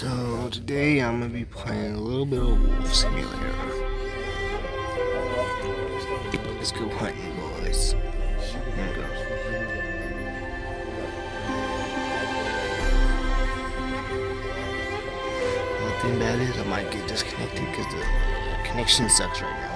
So today I'm gonna be playing a little bit of Wolf Simulator. Let's go hunting, boys. Here we go. One thing bad is I might get disconnected because the connection sucks right now.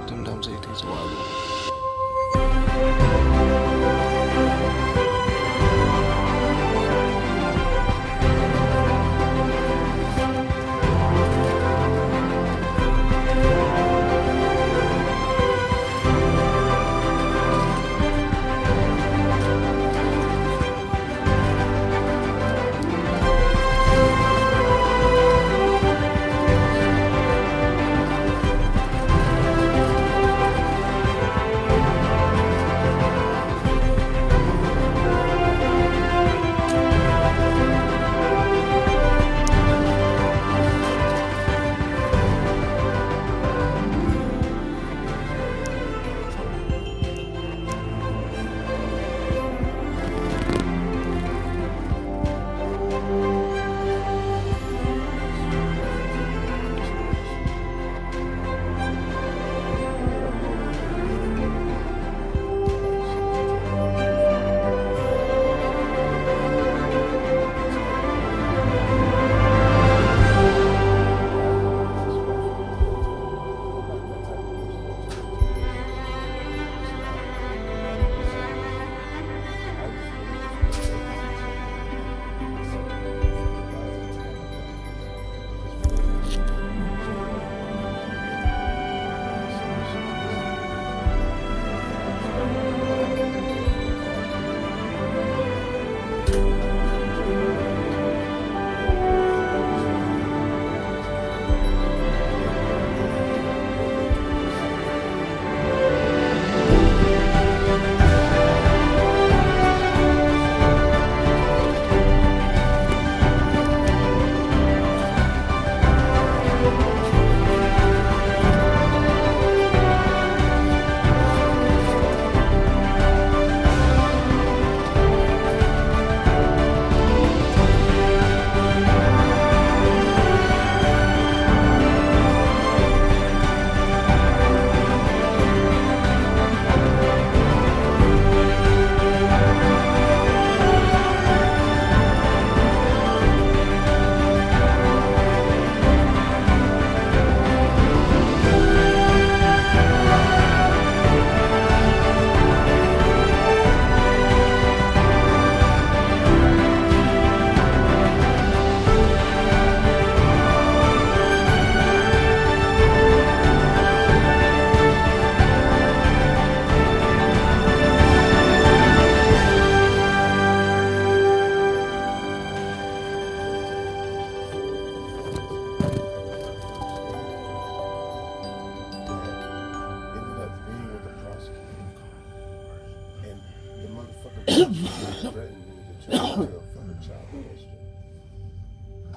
Sometimes it takes a while.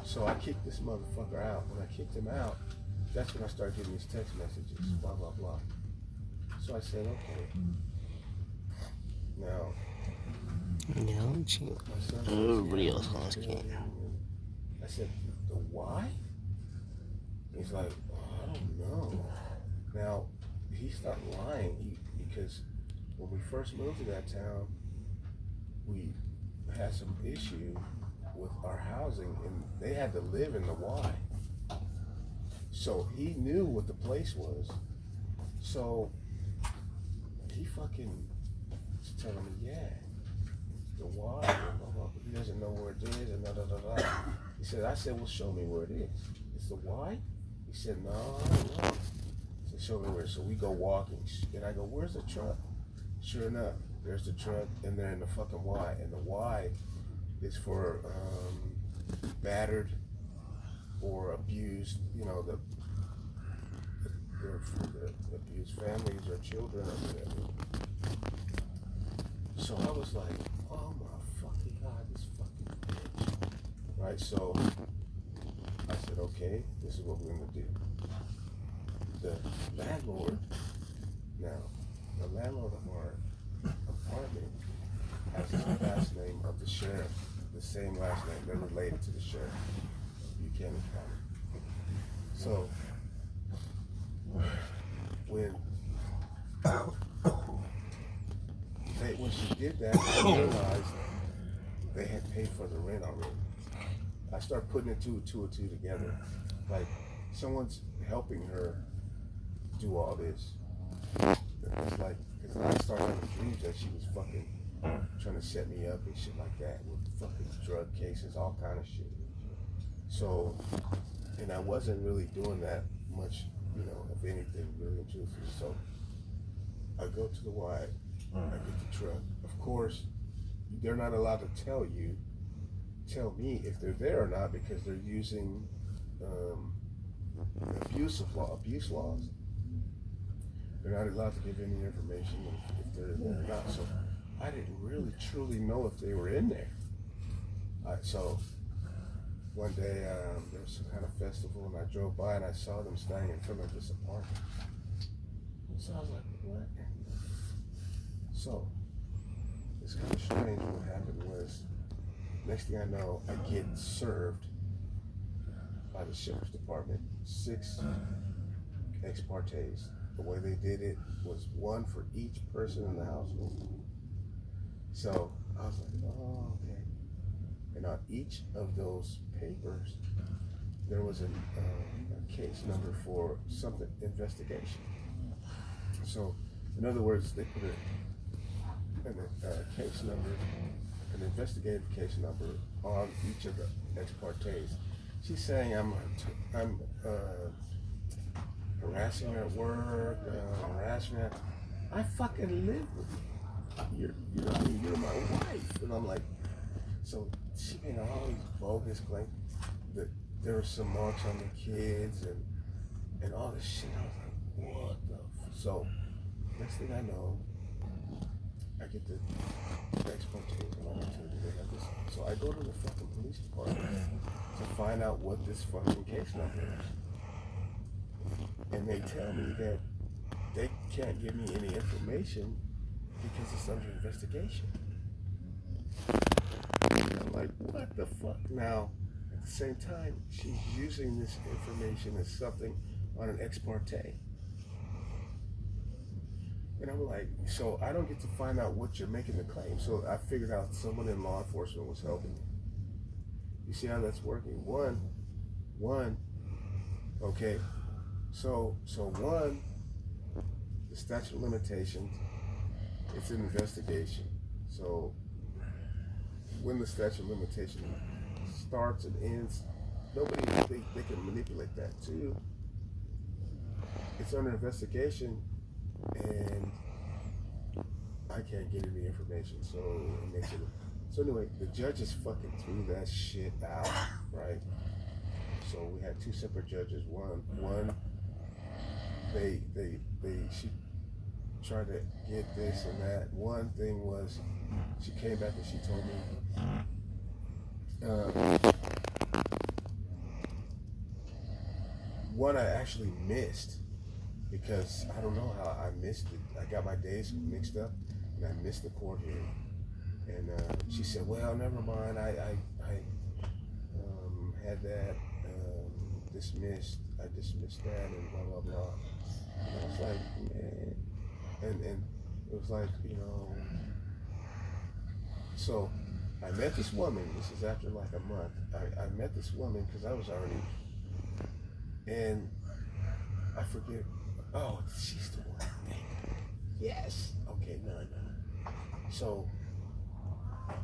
So I kicked this motherfucker out. When I kicked him out, that's when I started getting these text messages, blah, blah, blah. So I said, okay. Now, Everybody else on this game. I said, the why? He's like, I don't know. Now, he started lying because when we first moved to that town, we had some issue with our housing and they had to live in the Y. So he knew what the place was. So he fucking was telling me, yeah, the why, and blah, blah, blah. He doesn't know where it is, and da da da da. He said, I said, well, show me where it is. It's the why? He said, no, I don't know. I said, show me where. So we go walking, and I go, where's the truck? Sure enough, there's the truck, and they're in the fucking Y, and the Y is for battered or abused, you know, they're for the abused families or children or whatever. So I was like, oh my fucking God, this fucking bitch. Right, so I said, okay, this is what we're gonna do. The landlord, now, the landlord of our apartment has the last name of the sheriff, the same last name. They're related to the sheriff of Buchanan County. So when she did that, I realized they had paid for the rent already. I started putting two and two together. Like someone's helping her do all this. It's like, cause I started having dreams that she was fucking trying to set me up and shit like that with fucking drug cases, all kind of shit. So, and I wasn't really doing that much, you know, of anything really and truthfully. So I go to the Y, I get the truck. Of course, they're not allowed to tell me if they're there or not because they're using abuse laws. They're not allowed to give any information if they're there or not. So I didn't really truly know if they were in there. So one day there was some kind of festival and I drove by and I saw them standing in front of this apartment. So I was like, what? So it's kind of strange. What happened was, next thing I know, I get served by the sheriff's department 6 ex partes. The way they did it was one for each person in the household. So I was like, oh, okay. And on each of those papers, there was a case number for something, investigation. So, in other words, they put a case number, an investigative case number on each of the ex partes. She's saying I'm harassing her at work, harassing her. I fucking live with you. You're my wife. And I'm like, so she made all these bogus claims that there were some marks on the kids and all this shit. I was like, what the So next thing I know, I get the ex partes and all that shit. So I go to the fucking police department to find out what this fucking case number is. And they tell me that they can't give me any information because it's under investigation. And I'm like, what the fuck? Now, at the same time, she's using this information as something on an ex parte. And I'm like, so I don't get to find out what you're making the claim. So I figured out someone in law enforcement was helping me. You see how that's working? One, okay. So one, the statute of limitations, it's an investigation. So when the statute of limitations starts and ends, they can manipulate that too. It's under investigation and I can't get any information, so it makes it. So anyway, the judges fucking threw that shit out, right? So we had 2 separate judges. One, she tried to get this and that. One thing was, she came back and she told me, one I actually missed because I don't know how I missed it. I got my days mixed up and I missed the court hearing. And she said, well, never mind. I had that dismissed. I dismissed that and blah, blah, blah. And I was like, man. And it was like, you know. So I met this woman. This is after like a month. I met this woman because I was already. And I forget. Oh, she's the one. Yes. So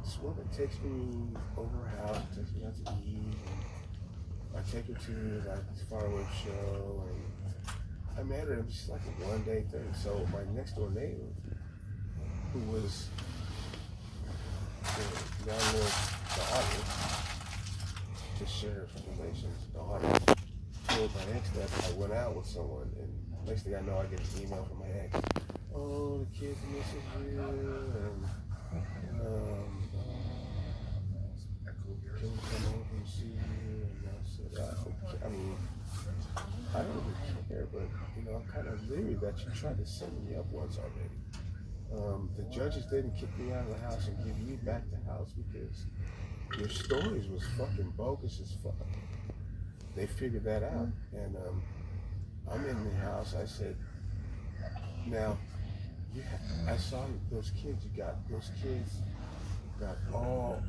this woman takes me over her house, takes me out to eat. I take her to like this fireworks show, and I met her. It was just like a one-day thing. So my next door neighbor, who was the landlord's daughter, the sheriff's relations daughter, told my ex that I went out with someone, and next thing I know, I get an email from my ex. Oh, the kids misses you, and can we come over and see you? And I said, I mean, I don't really care, but you know, I'm kind of leery that you tried to set me up once already. The judges didn't kick me out of the house and give you back the house because your stories was fucking bogus as fuck. They figured that out, and I'm in the house. I said, now, I saw those kids. Those kids got all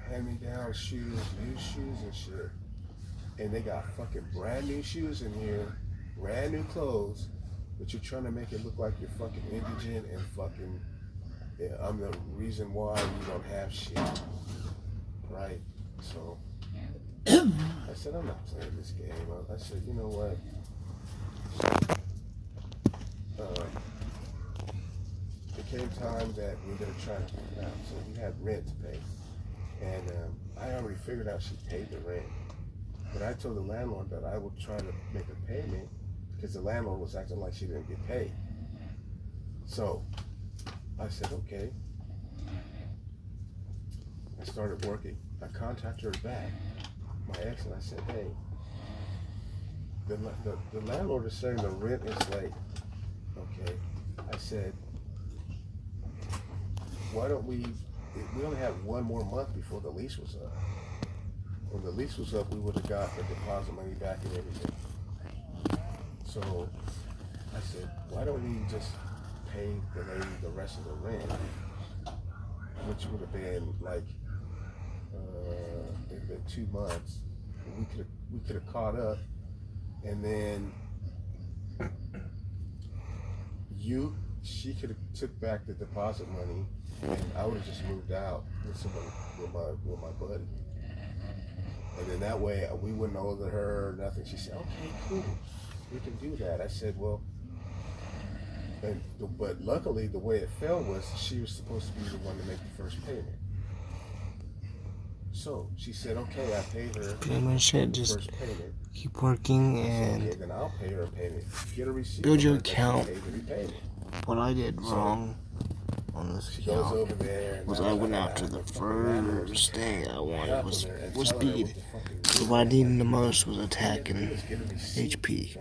hand-me-down shoes, new shoes and shit, and they got fucking brand new shoes in here, brand new clothes, but you're trying to make it look like you're fucking indigent and fucking, yeah, I'm the reason why you don't have shit, right? So I said, I'm not playing this game. I said, you know what? It came time that we were gonna try to figure it out. So we had rent to pay, and I already figured out she paid the rent. But I told the landlord that I would try to make a payment because the landlord was acting like she didn't get paid. So I said, okay. I started working. I contacted her back, my ex, and I said, hey, the landlord is saying the rent is late. Okay. I said, why don't we only have one more month before the lease was up. When the lease was up, we would have got the deposit money back and everything. So I said, why don't we just pay the lady the rest of the rent, which would have been like, it'd been 2 months. We could have caught up, and then she could have took back the deposit money, and I would have just moved out with my buddy. And then that way we wouldn't owe her nothing. She said, okay, cool, we can do that. I said, well, but luckily the way it fell was she was supposed to be the one to make the first payment. So she said, okay, I paid her pretty much it. Just first payment. Keep working and yeah, then I'll pay her a payment. Get a receipt. build your account. What I did So, wrong on this she goes over there and was I went after the first thing I wanted was speed. So what I needed the most was attacking HP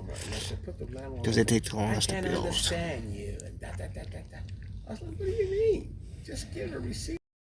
because they take the longest to build. I was like, what do you mean? Just get a receipt.